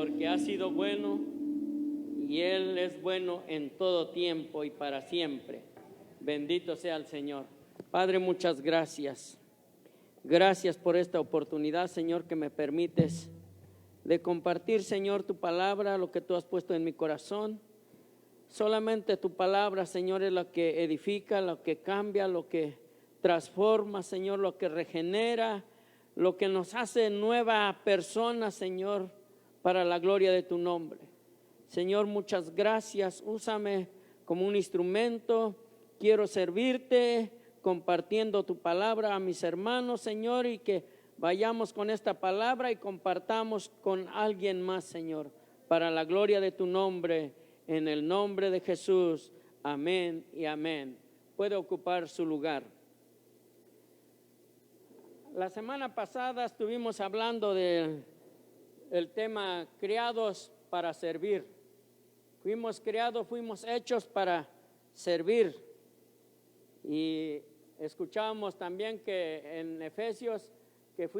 porque ha sido bueno y Él es bueno en todo tiempo y para siempre. Bendito sea el Señor. Padre, muchas gracias. Gracias por esta oportunidad, Señor, que me permites de compartir, Señor, tu palabra, lo que tú has puesto en mi corazón. Solamente tu palabra, Señor, es lo que edifica, lo que cambia, lo que transforma, Señor, lo que regenera, lo que nos hace nueva persona, Señor, para la gloria de tu nombre. Señor, muchas gracias. Úsame como un instrumento. Quiero servirte compartiendo tu palabra a mis hermanos, Señor, y que vayamos con esta palabra y compartamos con alguien más, Señor, para la gloria de tu nombre, en el nombre de Jesús. Amén y amén. Puede ocupar su lugar. La semana pasada estuvimos hablando del tema creados para servir. Fuimos creados, fuimos hechos para servir. Y escuchábamos también que en Efesios que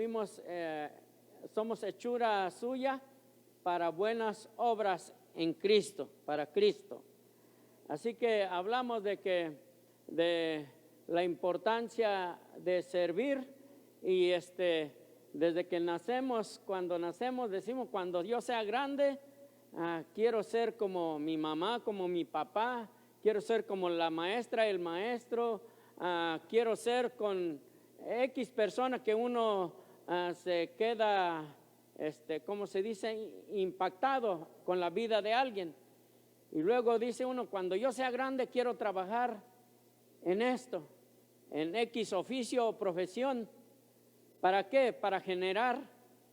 somos hechura suya para buenas obras en Cristo, para Cristo. Así que hablamos de la importancia de servir y desde que nacemos, cuando nacemos decimos, cuando yo sea grande, quiero ser como mi mamá, como mi papá, quiero ser como la maestra, el maestro, quiero ser con X persona que uno se queda, ¿cómo se dice? Impactado con la vida de alguien. Y luego dice uno, cuando yo sea grande quiero trabajar en esto, en X oficio o profesión. ¿Para qué? Para generar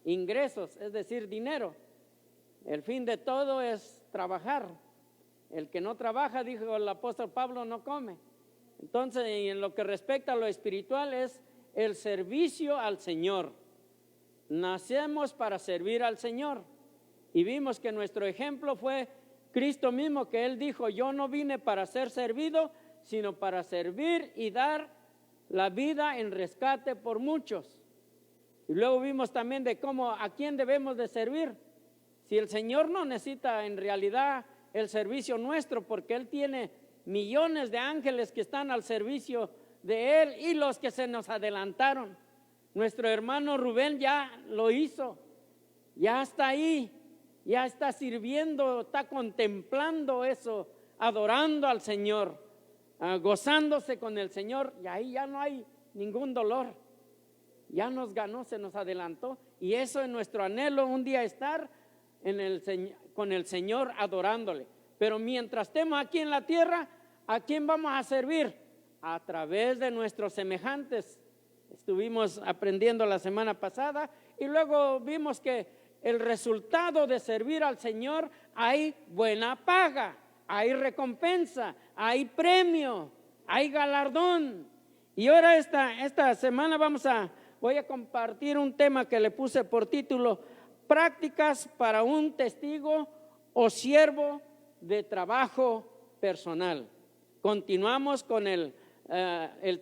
ingresos, es decir, dinero. El fin de todo es trabajar. El que no trabaja, dijo el apóstol Pablo, no come. Entonces, en lo que respecta a lo espiritual es el servicio al Señor. Nacemos para servir al Señor. Y vimos que nuestro ejemplo fue Cristo mismo, que Él dijo, yo no vine para ser servido, sino para servir y dar la vida en rescate por muchos. Y luego vimos también de cómo, a quién debemos de servir. Si el Señor no necesita en realidad el servicio nuestro, porque Él tiene millones de ángeles que están al servicio de Él y los que se nos adelantaron. Nuestro hermano Rubén ya lo hizo, ya está ahí, ya está sirviendo, está contemplando eso, adorando al Señor, gozándose con el Señor, y ahí ya no hay ningún dolor. Ya nos ganó, se nos adelantó, y eso es nuestro anhelo, un día estar con el Señor adorándole. Pero mientras estemos aquí en la tierra, ¿a quién vamos a servir? A través de nuestros semejantes. Estuvimos aprendiendo la semana pasada y luego vimos que el resultado de servir al Señor, hay buena paga, hay recompensa, hay premio, hay galardón. Y ahora esta semana voy a compartir un tema que le puse por título: prácticas para un testigo o siervo de trabajo personal. Continuamos con el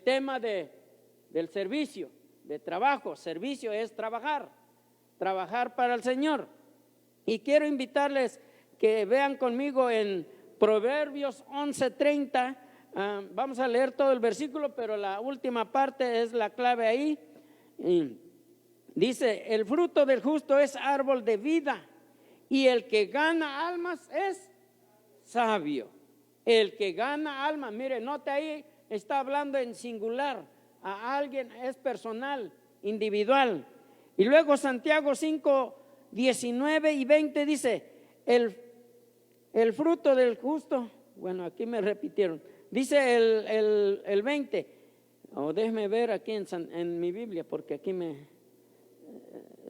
tema del servicio, de trabajo. Servicio es trabajar para el Señor. Y quiero invitarles que vean conmigo en Proverbios 11:30. Vamos a leer todo el versículo, pero la última parte es la clave ahí. Y dice, el fruto del justo es árbol de vida, y el que gana almas es sabio. El que gana almas, mire, note ahí, está hablando en singular, a alguien, es personal, individual. Y luego Santiago 5:19 y 20 dice, el fruto del justo, bueno, aquí me repitieron, dice el 20, déjeme ver aquí en mi Biblia, porque aquí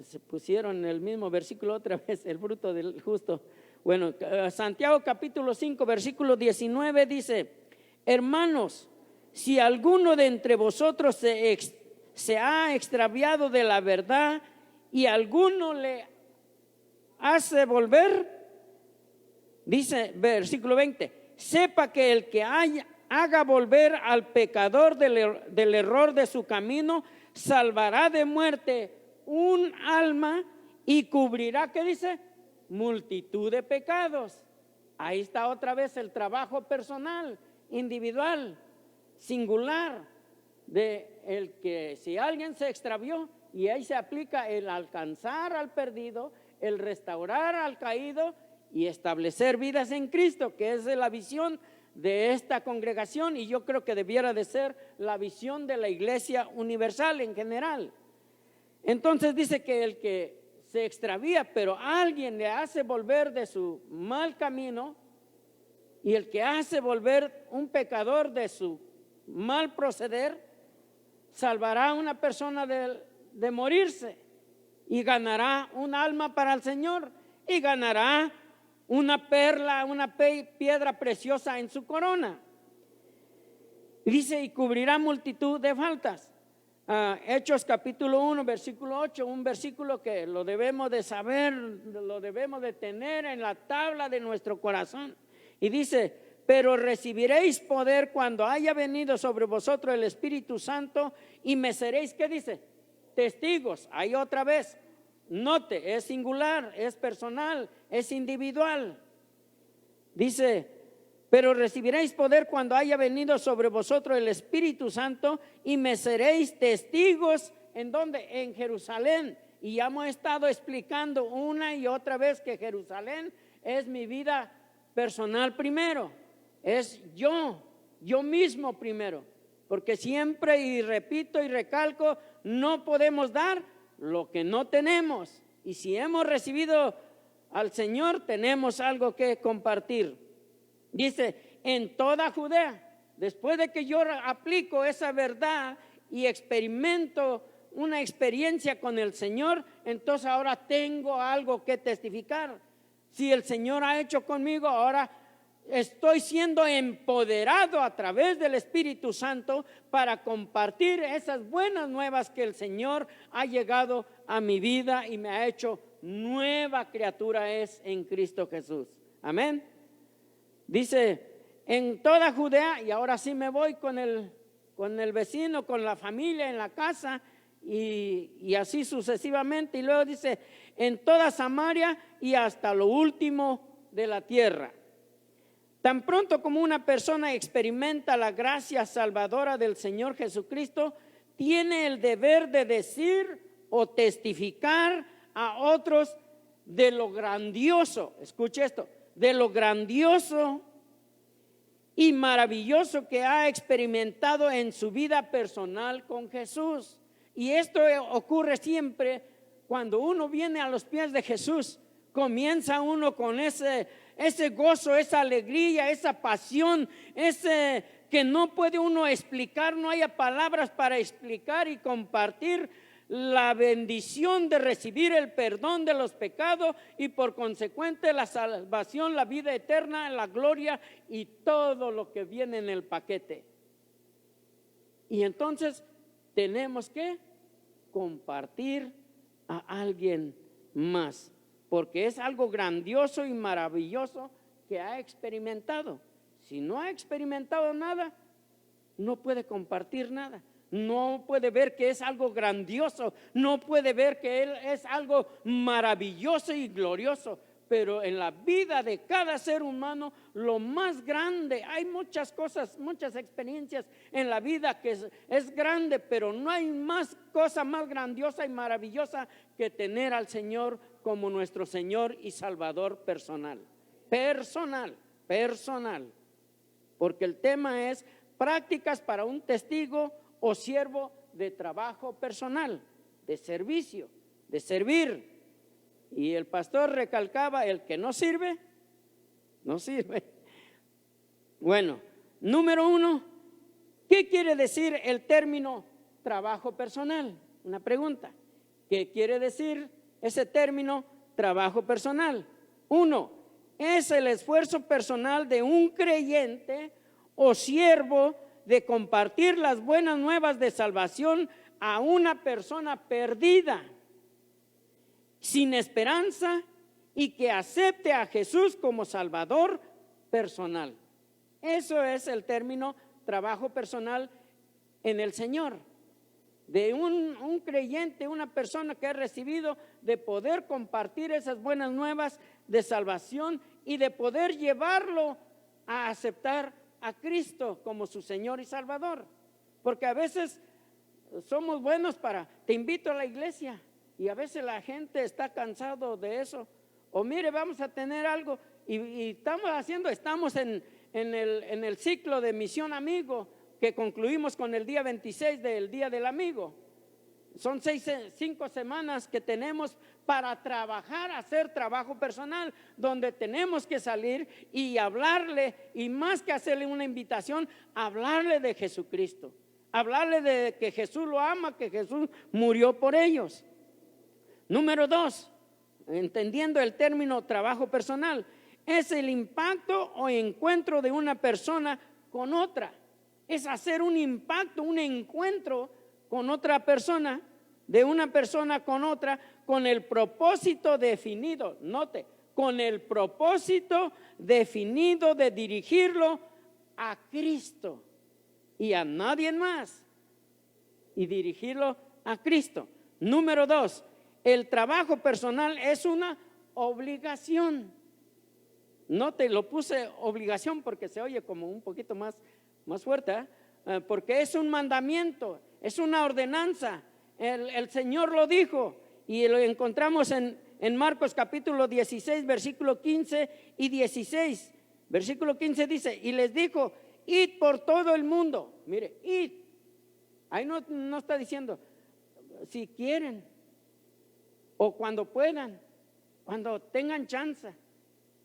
se pusieron el mismo versículo otra vez, el fruto del justo. Bueno, Santiago capítulo 5 versículo 19 dice, hermanos, si alguno de entre vosotros se ha extraviado de la verdad y alguno le hace volver, dice versículo 20, sepa que el que haga volver al pecador del error de su camino, salvará de muerte un alma y cubrirá, ¿qué dice? multitud de pecados. Ahí está otra vez el trabajo personal, individual, singular, de el que si alguien se extravió, y ahí se aplica el alcanzar al perdido, el restaurar al caído y establecer vidas en Cristo, que es la visión de esta congregación, y yo creo que debiera de ser la visión de la iglesia universal en general. Entonces dice que el que se extravía, pero alguien le hace volver de su mal camino, y el que hace volver un pecador de su mal proceder, salvará a una persona de morirse y ganará un alma para el Señor y ganará una perla, una piedra preciosa en su corona. Dice, y cubrirá multitud de faltas. Hechos capítulo 1, versículo 8, un versículo que lo debemos de saber, lo debemos de tener en la tabla de nuestro corazón. Y dice, pero recibiréis poder cuando haya venido sobre vosotros el Espíritu Santo y me seréis, ¿qué dice? Testigos. Ahí otra vez, note, es singular, es personal, es individual. Dice, pero recibiréis poder cuando haya venido sobre vosotros el Espíritu Santo y me seréis testigos. ¿En dónde? En Jerusalén. Y ya hemos estado explicando una y otra vez que Jerusalén es mi vida personal primero. Es yo mismo primero. Porque siempre, y repito y recalco, no podemos dar lo que no tenemos. Y si hemos recibido al Señor, tenemos algo que compartir. Dice, en toda Judea, después de que yo aplico esa verdad y experimento una experiencia con el Señor, entonces ahora tengo algo que testificar. Si el Señor ha hecho conmigo, ahora estoy siendo empoderado a través del Espíritu Santo para compartir esas buenas nuevas que el Señor ha llegado a mi vida y me ha hecho nueva criatura es en Cristo Jesús. Amén. Dice, en toda Judea, y ahora sí me voy con el vecino, con la familia, en la casa, y así sucesivamente. Y luego dice, en toda Samaria y hasta lo último de la tierra. Tan pronto como una persona experimenta la gracia salvadora del Señor Jesucristo, tiene el deber de decir o testificar a otros de lo grandioso, escuche esto, de lo grandioso y maravilloso que ha experimentado en su vida personal con Jesús. Y esto ocurre siempre cuando uno viene a los pies de Jesús. Comienza uno con ese gozo, esa alegría, esa pasión, ese que no puede uno explicar, no haya palabras para explicar y compartir la bendición de recibir el perdón de los pecados y por consecuente la salvación, la vida eterna, la gloria y todo lo que viene en el paquete. Y entonces tenemos que compartir a alguien más, porque es algo grandioso y maravilloso que ha experimentado. Si no ha experimentado nada, no puede compartir nada. No puede ver que es algo grandioso, no puede ver que Él es algo maravilloso y glorioso. Pero en la vida de cada ser humano, lo más grande, hay muchas cosas, muchas experiencias en la vida que es grande, pero no hay más cosa más grandiosa y maravillosa que tener al Señor como nuestro Señor y Salvador personal. Personal. Porque el tema es prácticas para un testigo o siervo de trabajo personal, de servicio, de servir. Y el pastor recalcaba, el que no sirve, no sirve. Bueno, número 1, ¿qué quiere decir el término trabajo personal? Una pregunta. ¿Qué quiere decir ese término trabajo personal? 1, es el esfuerzo personal de un creyente o siervo de compartir las buenas nuevas de salvación a una persona perdida, sin esperanza y que acepte a Jesús como Salvador personal. Eso es el término trabajo personal en el Señor. de un creyente, una persona que ha recibido, de poder compartir esas buenas nuevas de salvación y de poder llevarlo a aceptar a Cristo como su Señor y Salvador. Porque a veces somos buenos te invito a la iglesia, y a veces la gente está cansado de eso. O mire, vamos a tener algo y estamos en el ciclo de Misión Amigo, que concluimos con el día 26 del Día del Amigo. Son 5 semanas que tenemos para trabajar, hacer trabajo personal, donde tenemos que salir y hablarle, y más que hacerle una invitación, hablarle de Jesucristo, hablarle de que Jesús lo ama, que Jesús murió por ellos. Número 2, entendiendo el término trabajo personal, es el impacto o encuentro de una persona con otra. Es hacer un impacto, un encuentro con otra persona, de una persona con otra, con el propósito definido, note, con el propósito definido de dirigirlo a Cristo y a nadie más, y dirigirlo a Cristo. Número 2, el trabajo personal es una obligación. Note, lo puse obligación porque se oye como un poquito más fuerte, porque es un mandamiento, es una ordenanza. El Señor lo dijo, y lo encontramos en Marcos capítulo 16, versículo 15 y 16. Versículo 15 dice: y les dijo, id por todo el mundo. Mire, id. Ahí no está diciendo si quieren o cuando puedan, cuando tengan chance.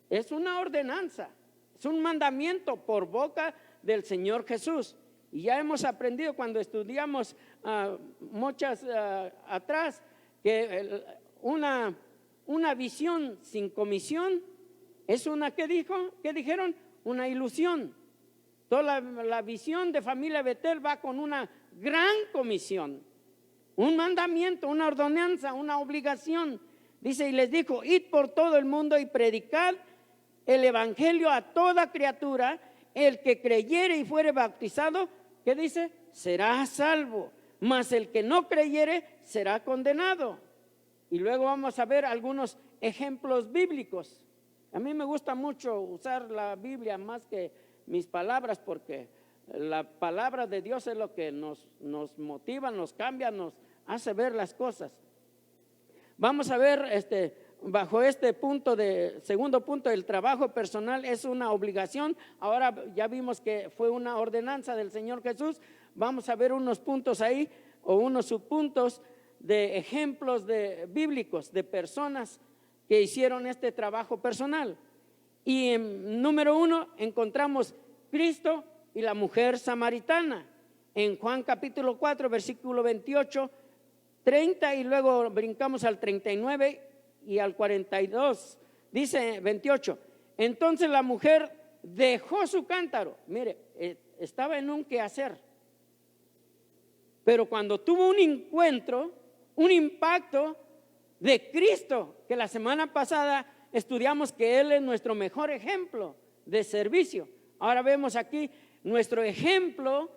Es una ordenanza, es un mandamiento por boca del Señor Jesús. Y ya hemos aprendido cuando estudiamos muchas atrás, que una visión sin comisión es una, ¿qué dijeron? Una ilusión. Toda la visión de Familia Betel va con una gran comisión, un mandamiento, una ordenanza, una obligación. Dice, y les dijo, id por todo el mundo y predicad el evangelio a toda criatura. El que creyere y fuere bautizado, ¿qué dice? Será salvo, mas el que no creyere será condenado. Y luego vamos a ver algunos ejemplos bíblicos. A mí me gusta mucho usar la Biblia más que mis palabras, porque la palabra de Dios es lo que nos motiva, nos cambia, nos hace ver las cosas. Vamos a ver bajo este segundo punto, el trabajo personal es una obligación. Ahora ya vimos que fue una ordenanza del Señor Jesús. Vamos a ver unos puntos ahí, o unos subpuntos de ejemplos bíblicos de personas que hicieron este trabajo personal. Y en número 1 encontramos Cristo y la mujer samaritana en Juan capítulo 4 versículo 28, 30, y luego brincamos al 39 y al 42. Dice 28, entonces la mujer dejó su cántaro. Mire, estaba en un quehacer, pero cuando tuvo un encuentro, un impacto de Cristo, que la semana pasada estudiamos que Él es nuestro mejor ejemplo de servicio. Ahora vemos aquí nuestro ejemplo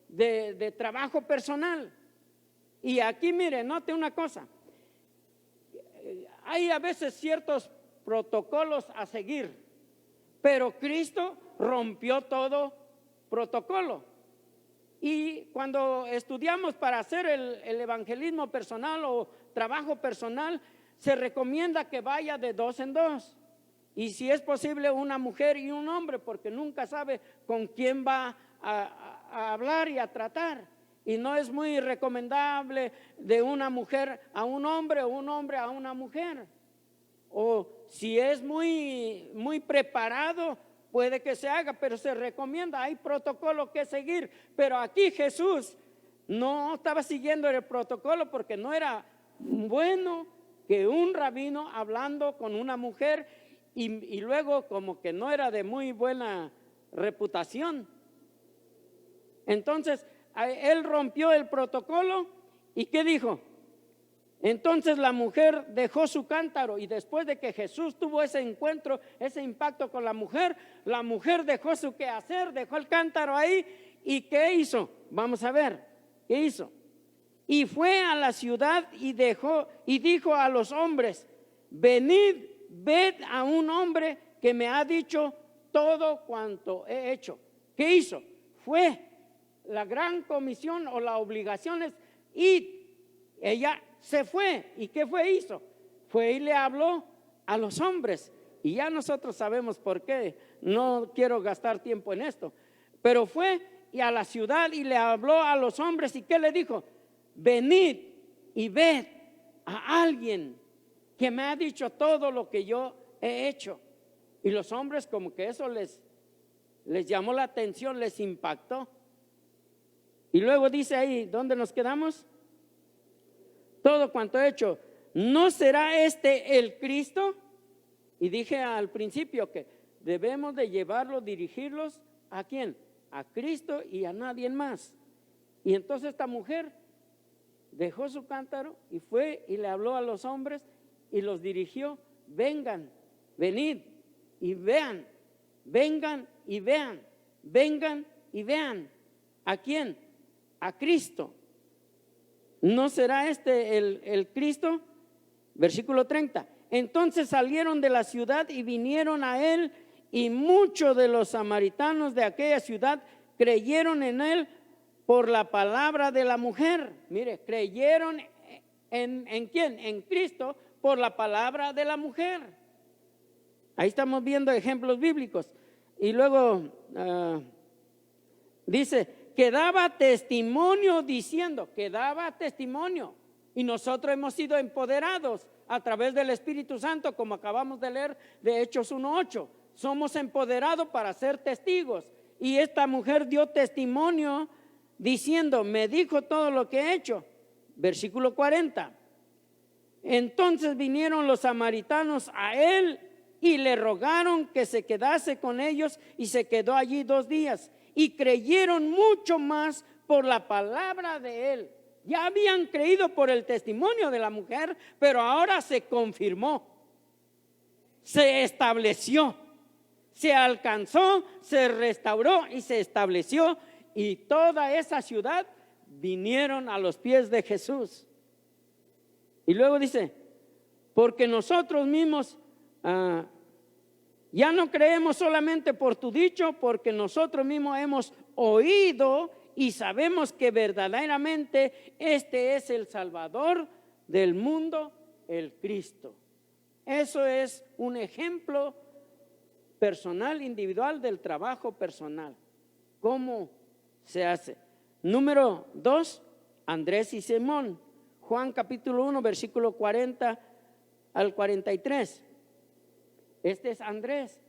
de trabajo personal. Y aquí mire, note una cosa, hay a veces ciertos protocolos a seguir, pero Cristo rompió todo protocolo. Y cuando estudiamos para hacer el evangelismo personal o trabajo personal, se recomienda que vaya de 2 en 2. Y si es posible, una mujer y un hombre, porque nunca sabe con quién va a hablar y a tratar. Y no es muy recomendable de una mujer a un hombre o un hombre a una mujer. O si es muy preparado, puede que se haga, pero se recomienda, hay protocolo que seguir. Pero aquí Jesús no estaba siguiendo el protocolo, porque no era bueno que un rabino hablando con una mujer y luego como que no era de muy buena reputación. Entonces él rompió el protocolo. ¿Y qué dijo? Entonces la mujer dejó su cántaro, y después de que Jesús tuvo ese encuentro, ese impacto con la mujer dejó su quehacer, dejó el cántaro ahí. ¿Y qué hizo? Vamos a ver, ¿qué hizo? y fue a la ciudad y dijo a los hombres: venid, ved a un hombre que me ha dicho todo cuanto he hecho. ¿Qué hizo? Fue. La gran comisión o la obligación es ir. Ella se fue. ¿Y qué fue? Hizo. Fue y le habló a los hombres. Y ya nosotros sabemos por qué. No quiero gastar tiempo en esto. Pero fue y a la ciudad y le habló a los hombres. ¿Y qué le dijo? Venid y ved a alguien que me ha dicho todo lo que yo he hecho. Y los hombres, como que eso les llamó la atención, les impactó. Y luego dice ahí, ¿dónde nos quedamos? Todo cuanto he hecho. ¿No será este el Cristo? Y dije al principio que debemos de llevarlos, dirigirlos ¿a quién? A Cristo y a nadie más. Y entonces esta mujer dejó su cántaro y fue y le habló a los hombres y los dirigió: vengan, venid y vean, vengan y vean, vengan y vean. ¿A quién? A Cristo. ¿No será este el Cristo? Versículo 30. Entonces salieron de la ciudad y vinieron a él, y muchos de los samaritanos de aquella ciudad creyeron en él por la palabra de la mujer. Mire, creyeron ¿en quién? En Cristo, por la palabra de la mujer. Ahí estamos viendo ejemplos bíblicos. Y luego dice que daba testimonio diciendo, que daba testimonio. Y nosotros hemos sido empoderados a través del Espíritu Santo, como acabamos de leer de Hechos 1:8. Somos empoderados para ser testigos. Y esta mujer dio testimonio diciendo: me dijo todo lo que he hecho. Versículo 40. Entonces vinieron los samaritanos a él y le rogaron que se quedase con ellos, y se quedó allí 2 días. Y creyeron mucho más por la palabra de él. Ya habían creído por el testimonio de la mujer, pero ahora se confirmó, se estableció, se alcanzó, se restauró y se estableció. Y toda esa ciudad vinieron a los pies de Jesús. Y luego dice: porque nosotros mismos ya no creemos solamente por tu dicho, porque nosotros mismos hemos oído y sabemos que verdaderamente este es el Salvador del mundo, el Cristo. Eso es un ejemplo personal, individual, del trabajo personal. ¿Cómo se hace? Número 2, Andrés y Simón. Juan capítulo 1, versículo 40 al 43. Este es Andrés.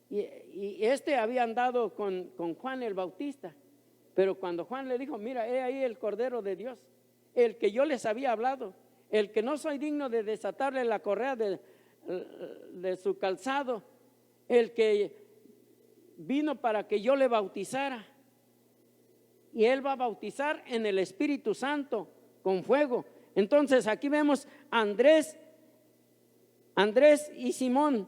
Y este había andado con Juan el Bautista. Pero cuando Juan le dijo: mira, he ahí el Cordero de Dios, el que yo les había hablado, el que no soy digno de desatarle la correa de su calzado, el que vino para que yo le bautizara. Y él va a bautizar en el Espíritu Santo con fuego. Entonces aquí vemos Andrés y Simón.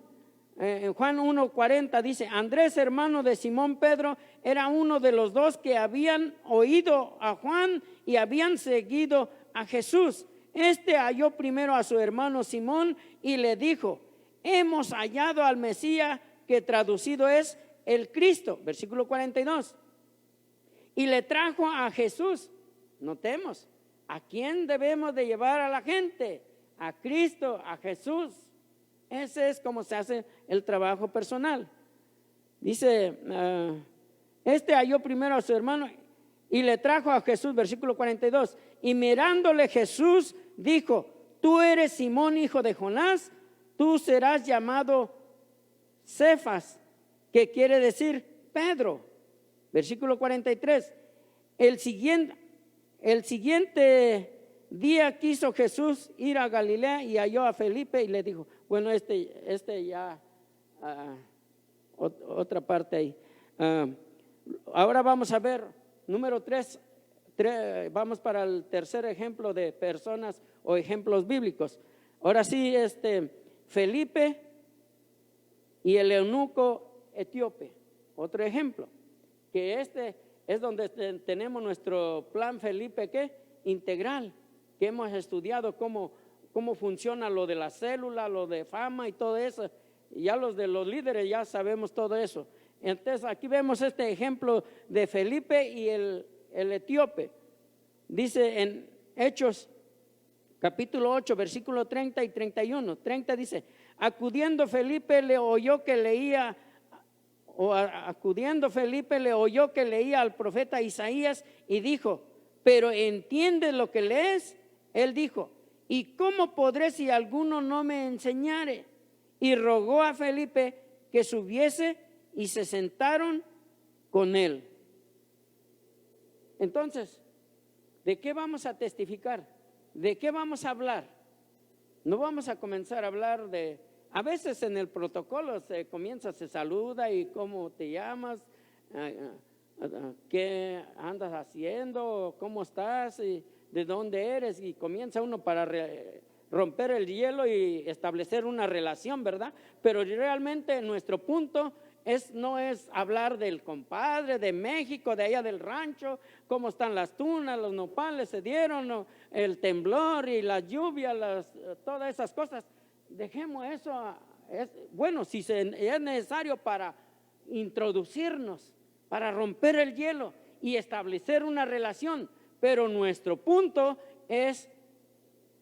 En Juan 1:40 dice: Andrés, hermano de Simón Pedro, era uno de los 2 que habían oído a Juan y habían seguido a Jesús. Este halló primero a su hermano Simón y le dijo: hemos hallado al Mesías, que traducido es el Cristo. Versículo 42. Y le trajo a Jesús. Notemos, ¿a quién debemos de llevar a la gente? A Cristo, a Jesús. Ese es como se hace el trabajo personal. Dice, este halló primero a su hermano y le trajo a Jesús. Versículo 42. Y mirándole Jesús dijo: tú eres Simón, hijo de Jonás, tú serás llamado Cefas, que quiere decir Pedro. Versículo 43. El siguiente día quiso Jesús ir a Galilea y halló a Felipe y le dijo, bueno, ya otra parte ahí. Ahora vamos a ver, número 3, vamos para el tercer ejemplo de personas o ejemplos bíblicos. Ahora sí, Felipe y el eunuco etíope, otro ejemplo, que es donde tenemos nuestro plan Felipe, ¿qué? Integral. que hemos estudiado cómo funciona lo de la célula, lo de fama y todo eso. Y ya los de los líderes ya sabemos todo eso. Entonces aquí vemos este ejemplo de Felipe y el etíope. Dice en Hechos capítulo 8, versículo 30 y 31. 30 dice, acudiendo Felipe le oyó que leía al profeta Isaías y dijo, pero ¿entiendes lo que lees? Él dijo, ¿y cómo podré si alguno no me enseñare? Y rogó a Felipe que subiese y se sentaron con él. Entonces, ¿de qué vamos a testificar? ¿De qué vamos a hablar? No vamos a comenzar a hablar de... A veces en el protocolo se saluda y cómo te llamas, qué andas haciendo, cómo estás, y de dónde eres, y comienza uno para romper el hielo y establecer una relación, ¿verdad? Pero realmente nuestro punto no es hablar del compadre de México, de allá del rancho, cómo están las tunas, los nopales se dieron, el temblor y la lluvia, todas esas cosas. Dejemos eso, bueno, si es necesario para introducirnos, para romper el hielo y establecer una relación, pero nuestro punto es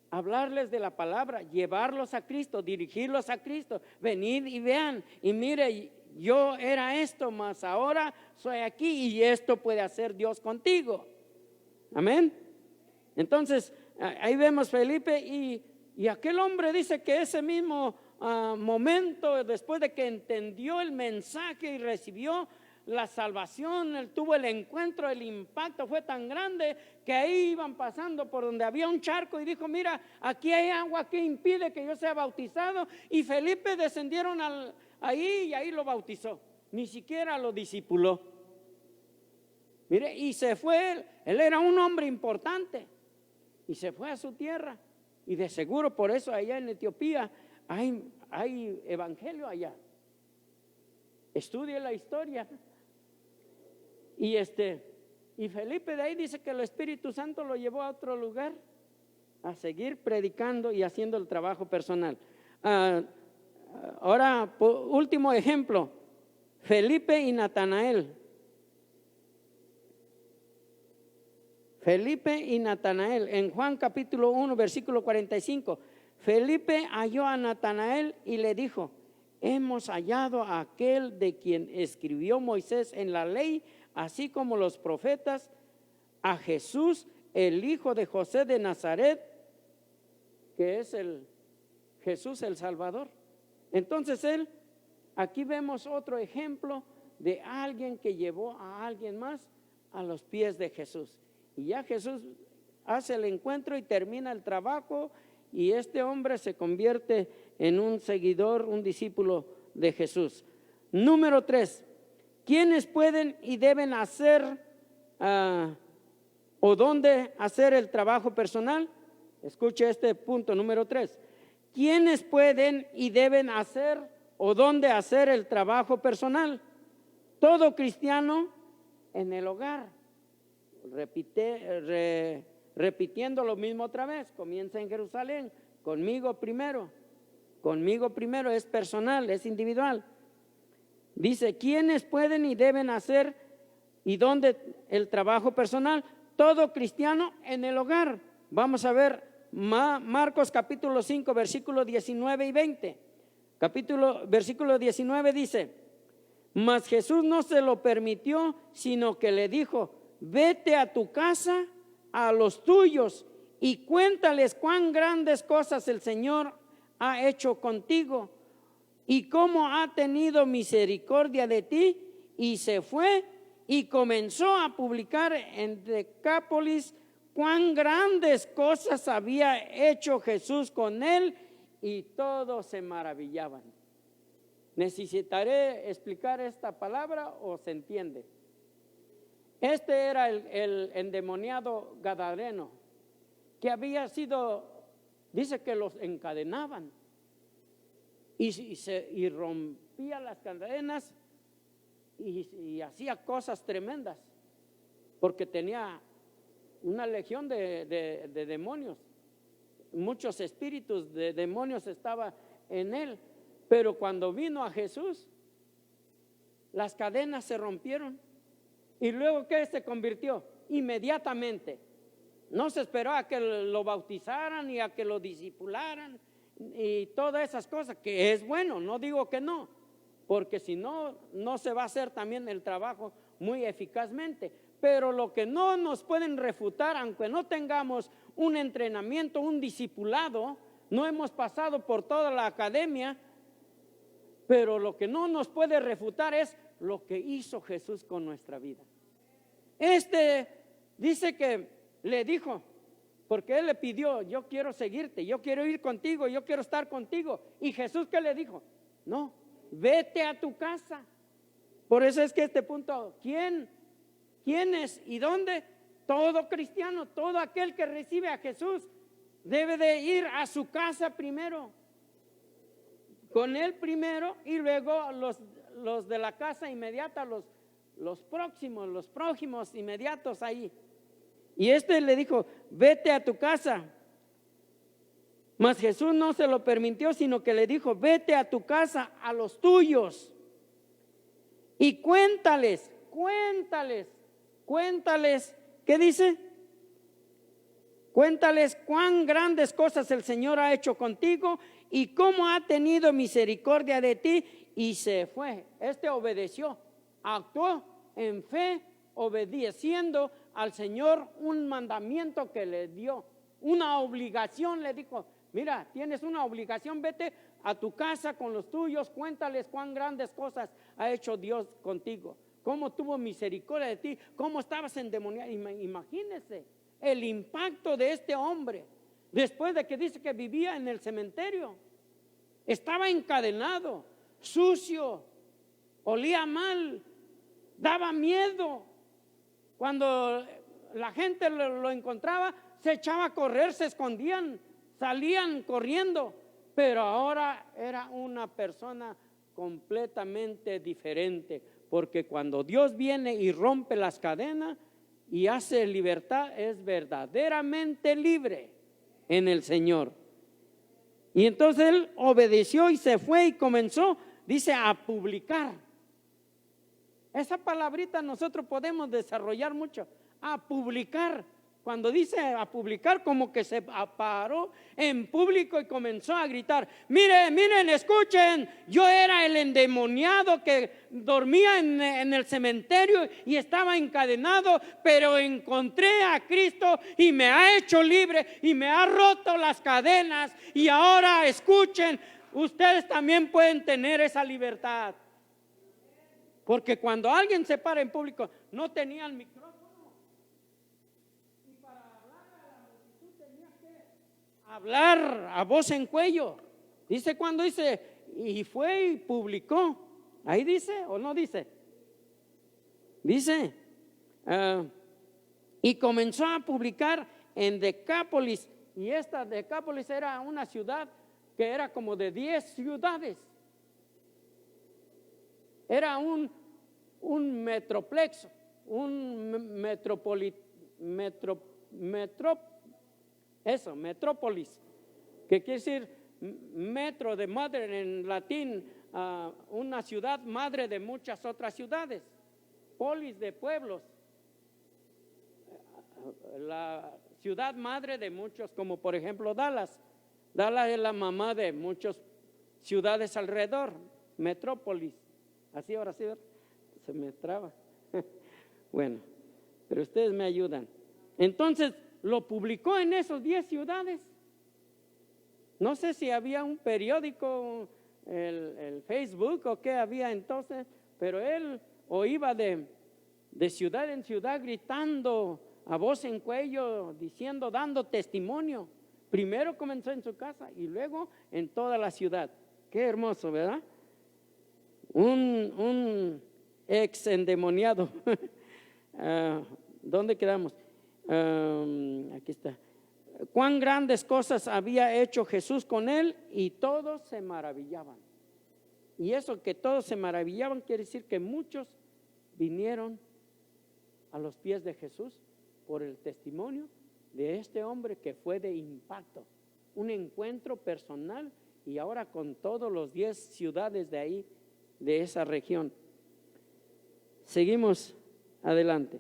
hablarles de la palabra, llevarlos a Cristo, dirigirlos a Cristo. Venid y vean, y mire, yo era esto, mas ahora soy aquí y esto puede hacer Dios contigo. Amén. Entonces, ahí vemos Felipe y aquel hombre dice que ese mismo momento, después de que entendió el mensaje y recibió la salvación, él tuvo el encuentro, el impacto fue tan grande que ahí iban pasando por donde había un charco y dijo, mira, aquí hay agua que impide que yo sea bautizado, y Felipe descendieron ahí y ahí lo bautizó, ni siquiera lo discipuló. Mire, y se fue, él era un hombre importante y se fue a su tierra, y de seguro por eso allá en Etiopía hay evangelio allá. Estudie la historia. Y Felipe de ahí dice que el Espíritu Santo lo llevó a otro lugar a seguir predicando y haciendo el trabajo personal. Ahora, último ejemplo, Felipe y Natanael. Felipe y Natanael, en Juan capítulo 1, versículo 45. Felipe halló a Natanael y le dijo, hemos hallado a aquel de quien escribió Moisés en la ley, así como los profetas, a Jesús, el hijo de José de Nazaret, que es Jesús el Salvador. Entonces aquí vemos otro ejemplo de alguien que llevó a alguien más a los pies de Jesús. Y ya Jesús hace el encuentro y termina el trabajo, y este hombre se convierte en un seguidor, un discípulo de Jesús. Número 3, ¿quiénes pueden y deben hacer o dónde hacer el trabajo personal? Escuche este punto número 3. ¿Quiénes pueden y deben hacer o dónde hacer el trabajo personal? Todo cristiano en el hogar. Repitiendo lo mismo otra vez, comienza en Jerusalén, conmigo primero es personal, es individual. Dice, ¿quiénes pueden y deben hacer y dónde el trabajo personal? Todo cristiano en el hogar. Vamos a ver Marcos capítulo 5, versículos 19 y 20. Versículo 19 dice, mas Jesús no se lo permitió, sino que le dijo, vete a tu casa, a los tuyos, y cuéntales cuán grandes cosas el Señor ha hecho contigo y cómo ha tenido misericordia de ti. Y se fue y comenzó a publicar en Decápolis cuán grandes cosas había hecho Jesús con él, y todos se maravillaban. ¿Necesitaré explicar esta palabra o se entiende? Este era el endemoniado gadareno, que había sido, dice que los encadenaban y rompía las cadenas y hacía cosas tremendas, porque tenía una legión de demonios. Muchos espíritus de demonios estaba en él. Pero cuando vino a Jesús, las cadenas se rompieron. ¿Y luego qué se convirtió? Inmediatamente. No se esperó a que lo bautizaran y a que lo discipularan y todas esas cosas, que es bueno, no digo que no, porque si no, no se va a hacer también el trabajo muy eficazmente. Pero lo que no nos pueden refutar, aunque no tengamos un entrenamiento, un discipulado, no hemos pasado por toda la academia, pero lo que no nos puede refutar es lo que hizo Jesús con nuestra vida. Dice que le dijo, porque él le pidió, yo quiero seguirte, yo quiero ir contigo, yo quiero estar contigo. Y Jesús, ¿qué le dijo? No, vete a tu casa. Por eso es que este punto, ¿quién es y dónde? Todo cristiano, todo aquel que recibe a Jesús debe de ir a su casa primero, con él primero, y luego los de la casa inmediata, los prójimos inmediatos ahí. Y le dijo, vete a tu casa. Mas Jesús no se lo permitió, sino que le dijo, vete a tu casa, a los tuyos, y cuéntales, ¿qué dice? Cuéntales cuán grandes cosas el Señor ha hecho contigo y cómo ha tenido misericordia de ti. Y se fue. Obedeció, actuó en fe, obedeciendo al Señor un mandamiento que le dio, una obligación. Le dijo, mira, tienes una obligación, vete a tu casa con los tuyos, cuéntales cuán grandes cosas ha hecho Dios contigo, cómo tuvo misericordia de ti, cómo estabas endemoniado. Imagínese el impacto de este hombre, después de que dice que vivía en el cementerio, estaba encadenado, sucio, olía mal, daba miedo. Cuando la gente lo encontraba, se echaba a correr, se escondían, salían corriendo. Pero ahora era una persona completamente diferente, porque cuando Dios viene y rompe las cadenas y hace libertad, es verdaderamente libre en el Señor. Y entonces él obedeció y se fue y comenzó, dice, a publicar. Esa palabrita nosotros podemos desarrollar mucho, a publicar. Cuando dice a publicar, como que se paró en público y comenzó a gritar, miren, escuchen, yo era el endemoniado que dormía en el cementerio y estaba encadenado, pero encontré a Cristo y me ha hecho libre y me ha roto las cadenas, y ahora escuchen, ustedes también pueden tener esa libertad. Porque cuando alguien se para en público, no tenía el micrófono, y para hablar a la multitud tenía que hablar a voz en cuello. Dice, cuando dice, y fue y publicó, ahí dice o no dice, dice, y comenzó a publicar en Decápolis. Y esta Decápolis era una ciudad que era como de 10 ciudades. Era un metroplex, metrópolis, que quiere decir metro de madre en latín, una ciudad madre de muchas otras ciudades, polis de pueblos, la ciudad madre de muchos, como por ejemplo Dallas. Dallas es la mamá de muchas ciudades alrededor, metrópolis. Así, ahora sí, se me traba. Bueno, pero ustedes me ayudan. Entonces, lo publicó en esos 10 ciudades. No sé si había un periódico, el Facebook o qué había entonces, pero él iba de ciudad en ciudad gritando a voz en cuello, diciendo, dando testimonio. Primero comenzó en su casa y luego en toda la ciudad. Qué hermoso, ¿verdad? Un ex endemoniado. ¿Dónde quedamos? Aquí está. Cuán grandes cosas había hecho Jesús con él, y todos se maravillaban. Y eso que todos se maravillaban quiere decir que muchos vinieron a los pies de Jesús por el testimonio de este hombre que fue de impacto, un encuentro personal, y ahora con todos los 10 ciudades de ahí, de esa región. Seguimos adelante.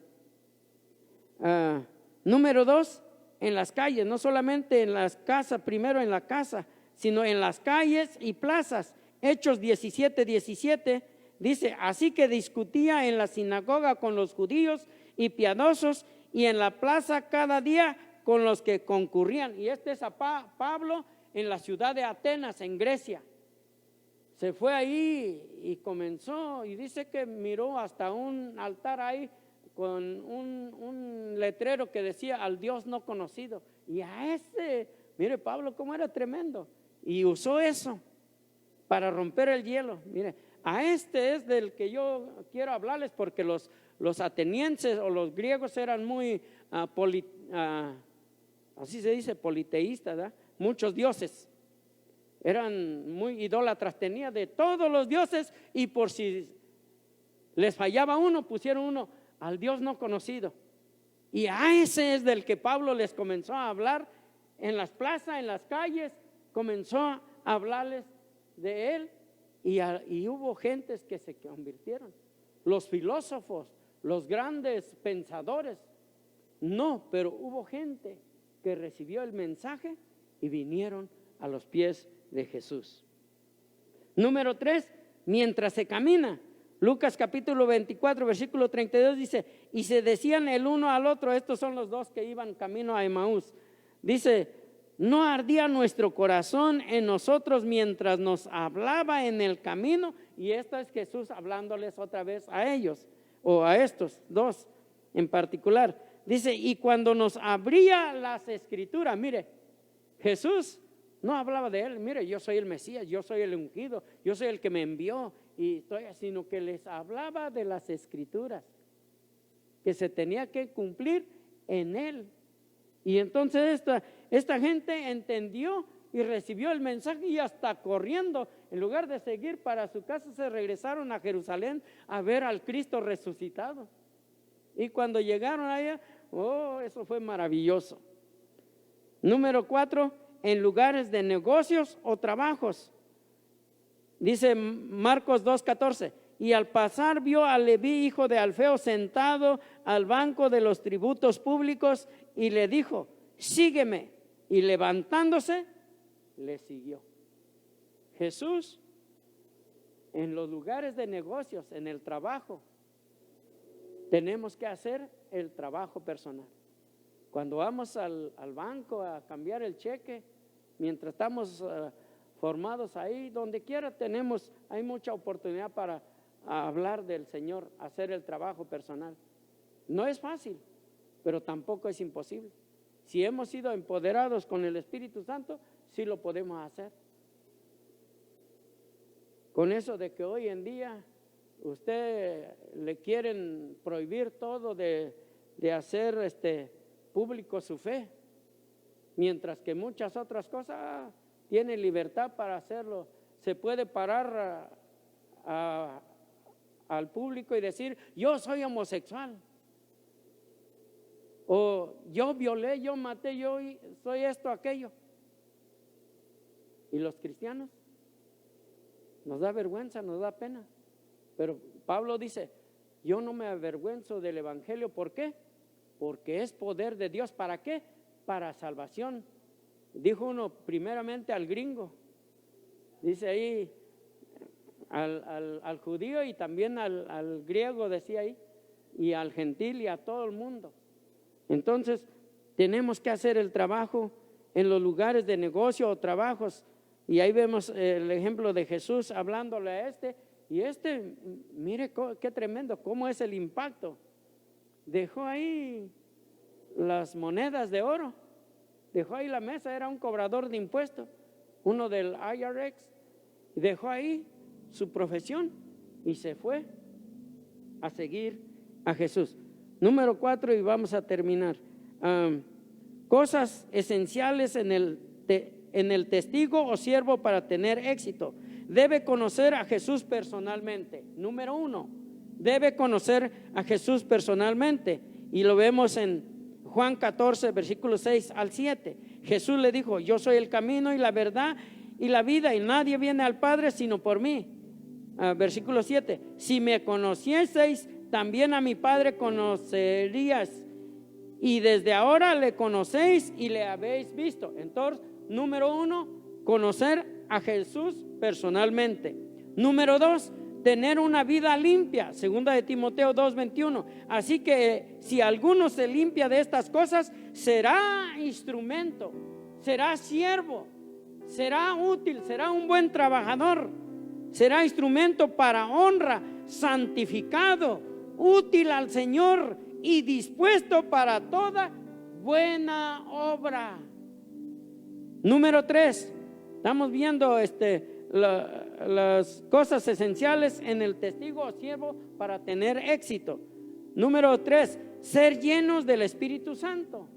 Número 2, en las calles, no solamente en las casas, primero en la casa, sino en las calles y plazas. Hechos 17:17 dice: así que discutía en la sinagoga con los judíos y piadosos, y en la plaza cada día con los que concurrían. Y este es a Pablo en la ciudad de Atenas, en Grecia. Se fue ahí y comenzó, y dice que miró hasta un altar ahí con un letrero que decía: al Dios no conocido. Y a ese, mire Pablo cómo era tremendo, y usó eso para romper el hielo. Mire, a este es del que yo quiero hablarles, porque los atenienses o los griegos eran muy así se dice, politeístas, ¿verdad? Muchos dioses, eran muy idólatras, tenía de todos los dioses, y por si les fallaba uno, pusieron uno al Dios no conocido. Y a ese es del que Pablo les comenzó a hablar en las plazas, en las calles, comenzó a hablarles de él, y hubo gentes que se convirtieron. Los filósofos, los grandes pensadores, no, pero hubo gente que recibió el mensaje y vinieron a los pies de Jesús. Número 3, mientras se camina, Lucas capítulo 24 versículo 32 dice: y se decían el uno al otro, estos son los dos que iban camino a Emaús, dice: no ardía nuestro corazón en nosotros mientras nos hablaba en el camino. Y esto es Jesús hablándoles otra vez a ellos, o a estos dos en particular. Dice: y cuando nos abría las escrituras, mire, Jesús no hablaba de él, mire, yo soy el Mesías, yo soy el ungido, yo soy el que me envió, sino que les hablaba de las escrituras que se tenía que cumplir en él. Y entonces esta gente entendió y recibió el mensaje, y hasta corriendo, en lugar de seguir para su casa, se regresaron a Jerusalén a ver al Cristo resucitado. Y cuando llegaron allá, eso fue maravilloso. Número 4, en lugares de negocios o trabajos. Dice Marcos 2:14: y al pasar vio a Leví, hijo de Alfeo, sentado al banco de los tributos públicos, y le dijo: sígueme. Y levantándose, le siguió. Jesús, en los lugares de negocios, en el trabajo, tenemos que hacer el trabajo personal. Cuando vamos al banco a cambiar el cheque, mientras estamos formados ahí, donde quiera hay mucha oportunidad para hablar del Señor, hacer el trabajo personal. No es fácil, pero tampoco es imposible. Si hemos sido empoderados con el Espíritu Santo, sí lo podemos hacer. Con eso de que hoy en día usted le quieren prohibir todo de hacer público su fe, mientras que muchas otras cosas tiene libertad para hacerlo. Se puede parar al público y decir: yo soy homosexual, o yo violé, yo maté, yo soy esto, aquello. Y los cristianos nos da vergüenza, nos da pena. Pero Pablo dice: yo no me avergüenzo del evangelio. ¿Por qué? Porque es poder de Dios. ¿Para qué? Para salvación. Dijo uno primeramente al gringo, dice ahí al judío, y también al griego, decía ahí, y al gentil, y a todo el mundo. Entonces tenemos que hacer el trabajo en los lugares de negocio o trabajos. Y ahí vemos el ejemplo de Jesús hablándole a y mire qué tremendo, cómo es el impacto. Dejó ahí las monedas de oro, dejó ahí la mesa, era un cobrador de impuestos, uno del IRS, dejó ahí su profesión y se fue a seguir a Jesús. Número 4, y vamos a terminar. Cosas esenciales en el testigo o siervo para tener éxito. Debe conocer a Jesús personalmente. Número 1, debe conocer a Jesús personalmente. Y lo vemos en Juan 14, versículos 6 al 7. Jesús le dijo: yo soy el camino y la verdad y la vida, y nadie viene al Padre sino por mí. Versículo 7. Si me conocieseis, también a mi Padre conocerías, y desde ahora le conocéis y le habéis visto. Entonces, número 1, conocer a Jesús personalmente. Número 2, tener una vida limpia. Segunda de Timoteo 2:21. Así que si alguno se limpia de estas cosas, será instrumento, será siervo, será útil, será un buen trabajador, será instrumento para honra, santificado, útil al Señor y dispuesto para toda buena obra. Número 3, estamos viendo las cosas esenciales en el testigo o siervo para tener éxito. Número 3, ser llenos del Espíritu Santo,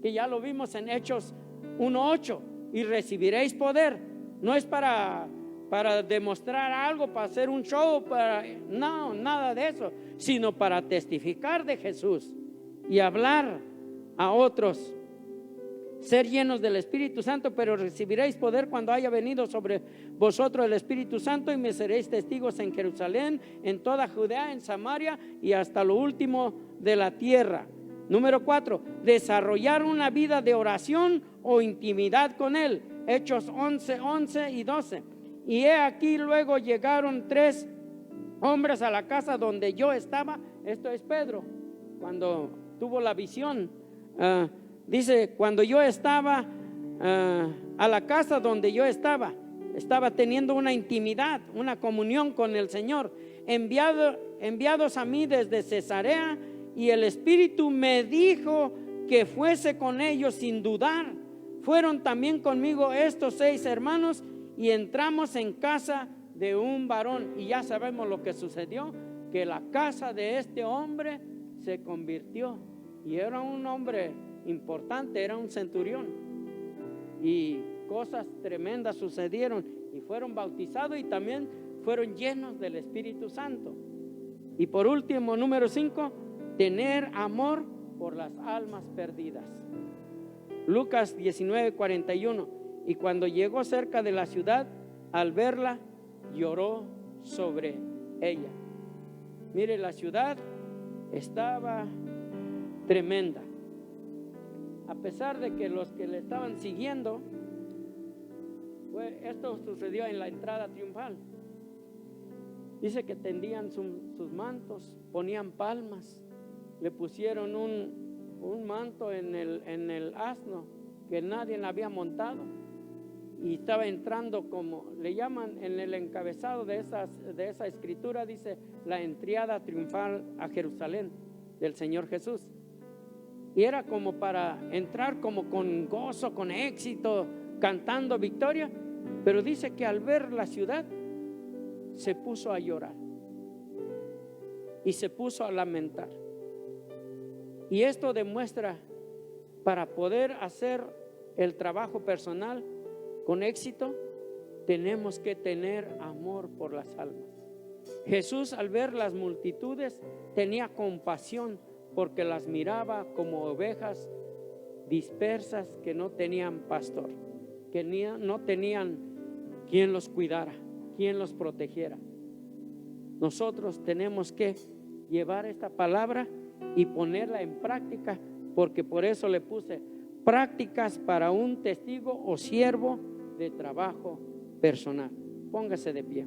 que ya lo vimos en Hechos 1:8. Y recibiréis poder. No es para demostrar algo, para hacer un show, no, nada de eso, sino para testificar de Jesús y hablar a otros. Ser llenos del Espíritu Santo, pero recibiréis poder cuando haya venido sobre vosotros el Espíritu Santo, y me seréis testigos en Jerusalén, en toda Judea, en Samaria y hasta lo último de la tierra. Número 4, desarrollar una vida de oración o intimidad con Él. Hechos 11 y 12. Y he aquí, luego llegaron 3 hombres a la casa donde yo estaba. Esto es Pedro, cuando tuvo la visión. Dice: cuando yo estaba a la casa donde yo estaba teniendo una intimidad, una comunión con el Señor, enviados a mí desde Cesarea, y el Espíritu me dijo que fuese con ellos sin dudar. Fueron también conmigo estos 6 hermanos, y entramos en casa de un varón. Y ya sabemos lo que sucedió, que la casa de este hombre se convirtió, y era un hombre importante, era un centurión, y cosas tremendas sucedieron, y fueron bautizados y también fueron llenos del Espíritu Santo. Y por último, número 5, tener amor por las almas perdidas. Lucas 19:41. Y cuando llegó cerca de la ciudad, al verla, lloró sobre ella. Mire, la ciudad estaba tremenda. A pesar de que los que le estaban siguiendo, esto sucedió en la entrada triunfal. Dice que tendían sus mantos, ponían palmas, le pusieron un manto en el asno que nadie le había montado, y estaba entrando, como le llaman en el encabezado de esa escritura, dice: la entrada triunfal a Jerusalén del Señor Jesús. Y era como para entrar como con gozo, con éxito, cantando victoria. Pero dice que al ver la ciudad se puso a llorar y se puso a lamentar. Y esto demuestra, para poder hacer el trabajo personal con éxito, tenemos que tener amor por las almas. Jesús, al ver las multitudes, tenía compasión, porque las miraba como ovejas dispersas que no tenían pastor, que no tenían quien los cuidara, quien los protegiera. Nosotros tenemos que llevar esta palabra y ponerla en práctica, porque por eso le puse prácticas para un testigo o siervo de trabajo personal. Póngase de pie.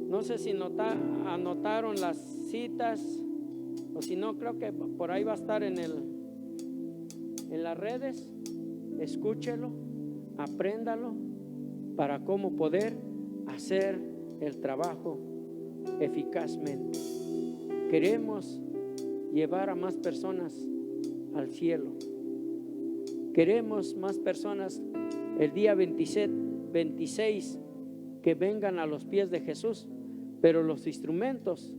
No sé si anotaron las citas, o si no, creo que por ahí va a estar en las redes. Escúchelo, apréndalo, para cómo poder hacer el trabajo eficazmente. Queremos llevar a más personas al cielo. Queremos más personas el día 26 que vengan a los pies de Jesús. Pero los instrumentos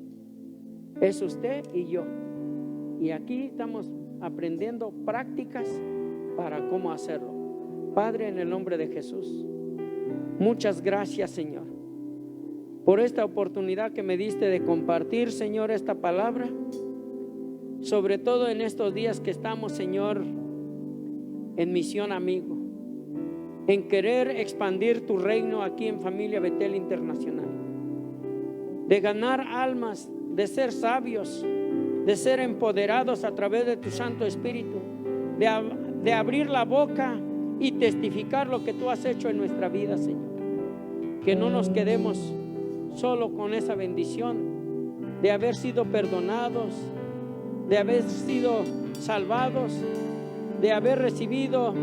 es usted y yo. Y aquí estamos aprendiendo prácticas para cómo hacerlo. Padre, en el nombre de Jesús, muchas gracias, Señor, por esta oportunidad que me diste de compartir, Señor, esta palabra. Sobre todo en estos días que estamos, Señor, en misión, amigo, en querer expandir tu reino aquí en Familia Betel Internacional, de ganar almas, de ser sabios, de ser empoderados a través de tu Santo Espíritu, de abrir la boca y testificar lo que tú has hecho en nuestra vida, Señor. Que no nos quedemos solo con esa bendición de haber sido perdonados, de haber sido salvados, de haber recibido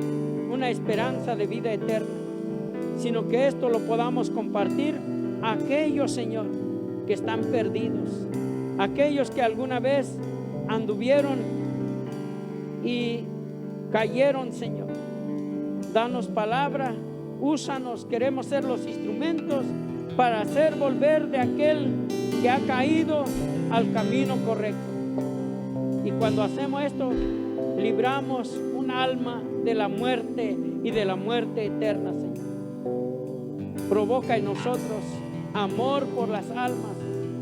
una esperanza de vida eterna, sino que esto lo podamos compartir a aquellos, Señor, que están perdidos, aquellos que alguna vez anduvieron y cayeron, Señor. Danos palabra, úsanos, queremos ser los instrumentos para hacer volver de aquel que ha caído al camino correcto. Y cuando hacemos esto, libramos un alma de la muerte y de la muerte eterna, Señor. Provoca en nosotros amor por las almas,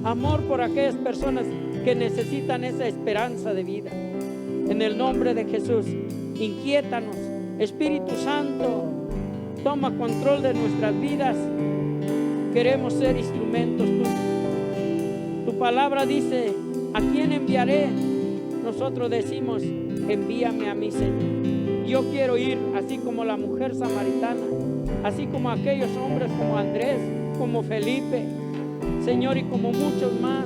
amor por aquellas personas que necesitan esa esperanza de vida. En el nombre de Jesús, inquiétanos. Espíritu Santo, toma control de nuestras vidas. Queremos ser instrumentos tuyos. Tu palabra dice: ¿a quién enviaré? Nosotros decimos: envíame a mí, Señor. Yo quiero ir así como la mujer samaritana, así como aquellos hombres como Andrés, como Felipe, Señor, y como muchos más,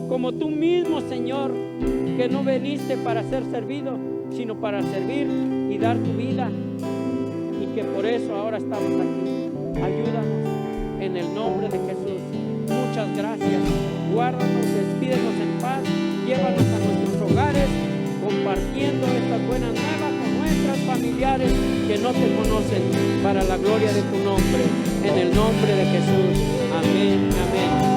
como tú mismo, Señor, que no viniste para ser servido, sino para servir y dar tu vida, y que por eso ahora estamos aquí. Ayúdanos en el nombre de Jesús. Muchas gracias. Guárdanos, despídenos en paz, llévanos a nuestros hogares, compartiendo estas buenas nuevas con nuestras familiares que no te conocen, para la gloria de tu nombre, en el nombre de Jesús. Amén, amén.